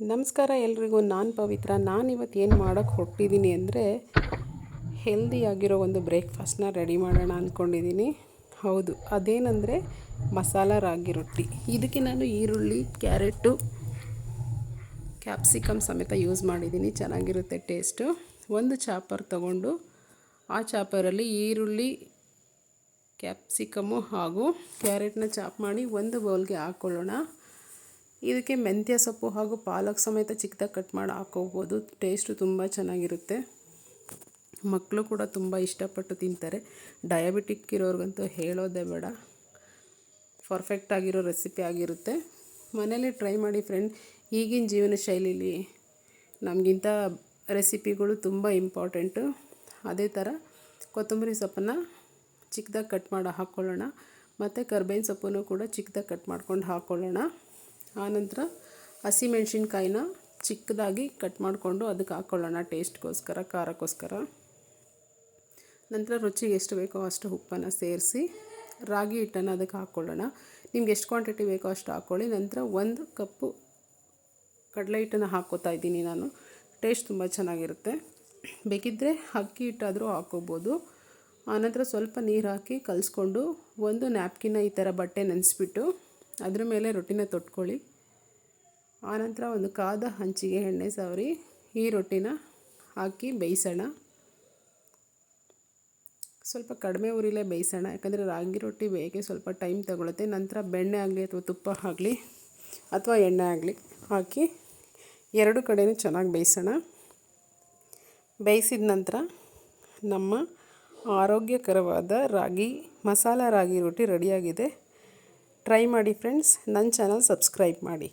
ನಮಸ್ಕಾರ ಎಲ್ರಿಗೂ. ನಾನು ಪವಿತ್ರ. ಇವತ್ತು ಏನು ಮಾಡೋಕ್ಕೆ ಹೊರಟಿದ್ದೀನಿ ಅಂದರೆ ಹೆಲ್ದಿಯಾಗಿರೋ ಒಂದು ಬ್ರೇಕ್ಫಾಸ್ಟ್ನ ರೆಡಿ ಮಾಡೋಣ ಅಂದ್ಕೊಂಡಿದ್ದೀನಿ. ಹೌದು, ಅದೇನೆಂದರೆ ಮಸಾಲ ರಾಗಿ ರೊಟ್ಟಿ. ಇದಕ್ಕೆ ನಾನು ಈರುಳ್ಳಿ, ಕ್ಯಾರೆಟು, ಕ್ಯಾಪ್ಸಿಕಮ್ ಸಮೇತ ಯೂಸ್ ಮಾಡಿದ್ದೀನಿ. ಚೆನ್ನಾಗಿರುತ್ತೆ ಟೇಸ್ಟು. ಒಂದು ಚಾಪರ್ ತಗೊಂಡು ಆ ಚಾಪರಲ್ಲಿ ಈರುಳ್ಳಿ, ಕ್ಯಾಪ್ಸಿಕಮ್ಮು ಹಾಗೂ ಕ್ಯಾರೆಟ್ನ ಚಾಪ್ ಮಾಡಿ ಒಂದು ಬೌಲ್ಗೆ ಹಾಕ್ಕೊಳ್ಳೋಣ. ಇದಕ್ಕೆ ಮೆಂತ್ಯ ಸೊಪ್ಪು ಹಾಗೂ ಪಾಲಕ್ ಸಮೇತ ಚಿಕ್ಕದಾಗಿ ಕಟ್ ಮಾಡಿ ಹಾಕ್ಕೋಬೋದು. ಟೇಸ್ಟು ತುಂಬ ಚೆನ್ನಾಗಿರುತ್ತೆ. ಮಕ್ಕಳು ಕೂಡ ತುಂಬ ಇಷ್ಟಪಟ್ಟು ತಿಂತಾರೆ. ಡಯಾಬಿಟಿಕ್ ಇರೋರಿಗಂತೂ ಹೇಳೋದೇ ಬೇಡ. ಪರ್ಫೆಕ್ಟ್ ಆಗಿರೋ ರೆಸಿಪಿ ಆಗಿರುತ್ತೆ. ಮನೇಲಿ ಟ್ರೈ ಮಾಡಿ ಫ್ರೆಂಡ್. ಈಗಿನ ಜೀವನ ಶೈಲಿಲಿ ನಮಗಿಂತ ರೆಸಿಪಿಗಳು ತುಂಬ ಇಂಪಾರ್ಟೆಂಟು. ಅದೇ ಥರ ಕೊತ್ತಂಬರಿ ಸೊಪ್ಪನ್ನು ಚಿಕ್ಕದಾಗಿ ಕಟ್ ಮಾಡಿ ಹಾಕ್ಕೊಳ್ಳೋಣ. ಮತ್ತು ಕರ್ಬೇವಿನ ಸೊಪ್ಪನ್ನು ಕೂಡ ಚಿಕ್ಕದಾಗಿ ಕಟ್ ಮಾಡ್ಕೊಂಡು ಹಾಕ್ಕೊಳ್ಳೋಣ. ಆನಂತರ ಹಸಿಮೆಣ್ಸಿನ್ಕಾಯಿನ ಚಿಕ್ಕದಾಗಿ ಕಟ್ ಮಾಡಿಕೊಂಡು ಅದಕ್ಕೆ ಹಾಕ್ಕೊಳ್ಳೋಣ ಟೇಸ್ಟ್ಗೋಸ್ಕರ, ಖಾರಕ್ಕೋಸ್ಕರ. ನಂತರ ರುಚಿಗೆ ಎಷ್ಟು ಬೇಕೋ ಅಷ್ಟು ಉಪ್ಪನ್ನು ಸೇರಿಸಿ ರಾಗಿ ಹಿಟ್ಟನ್ನು ಅದಕ್ಕೆ ಹಾಕ್ಕೊಳ್ಳೋಣ. ನಿಮ್ಗೆ ಎಷ್ಟು ಕ್ವಾಂಟಿಟಿ ಬೇಕೋ ಅಷ್ಟು ಹಾಕ್ಕೊಳ್ಳಿ. ನಂತರ 1 ಕಪ್ಪು ಕಡಲೆ ಹಿಟ್ಟನ್ನು ಹಾಕ್ಕೋತಾ ಇದ್ದೀನಿ ನಾನು. ಟೇಸ್ಟ್ ತುಂಬ ಚೆನ್ನಾಗಿರುತ್ತೆ. ಬೇಕಿದ್ದರೆ ಅಕ್ಕಿ ಹಿಟ್ಟಾದರೂ ಹಾಕ್ಕೋಬೋದು. ಆನಂತರ ಸ್ವಲ್ಪ ನೀರು ಹಾಕಿ ಕಲಿಸ್ಕೊಂಡು ಒಂದು ನ್ಯಾಪ್ಕಿನ್ನ ಈ ಥರ ಬಟ್ಟೆ ನೆನೆಸ್ಬಿಟ್ಟು ಅದ್ರ ಮೇಲೆ ರೊಟ್ಟಿನ ತೊಟ್ಕೊಳ್ಳಿ. ಆನಂತರ ಒಂದು ಕಾದ ಹಂಚಿಗೆ ಎಣ್ಣೆ ಸವರಿ ಈ ರೊಟ್ಟಿನ ಹಾಕಿ ಬೇಯಿಸೋಣ. ಸ್ವಲ್ಪ ಕಡಿಮೆ ಉರಿಲೇ ಬೇಯಿಸೋಣ, ಯಾಕಂದರೆ ರಾಗಿ ರೊಟ್ಟಿ ಬೇಯಕ್ಕೆ ಸ್ವಲ್ಪ ಟೈಮ್ ತಗೊಳುತ್ತೆ. ನಂತರ ಬೆಣ್ಣೆ ಆಗಲಿ ಅಥವಾ ತುಪ್ಪ ಆಗಲಿ ಅಥವಾ ಎಣ್ಣೆ ಆಗಲಿ ಹಾಕಿ ಎರಡು ಕಡೆಯೂ ಚೆನ್ನಾಗಿ ಬೇಯಿಸೋಣ. ಬೇಯಿಸಿದ ನಂತರ ನಮ್ಮ ಆರೋಗ್ಯಕರವಾದ ಮಸಾಲ ರಾಗಿ ರೊಟ್ಟಿ ರೆಡಿಯಾಗಿದೆ. ಟ್ರೈ ಮಾಡಿ ಫ್ರೆಂಡ್ಸ್. ನನ್ನ ಚಾನಲ್ ಸಬ್ಸ್ಕ್ರೈಬ್ ಮಾಡಿ.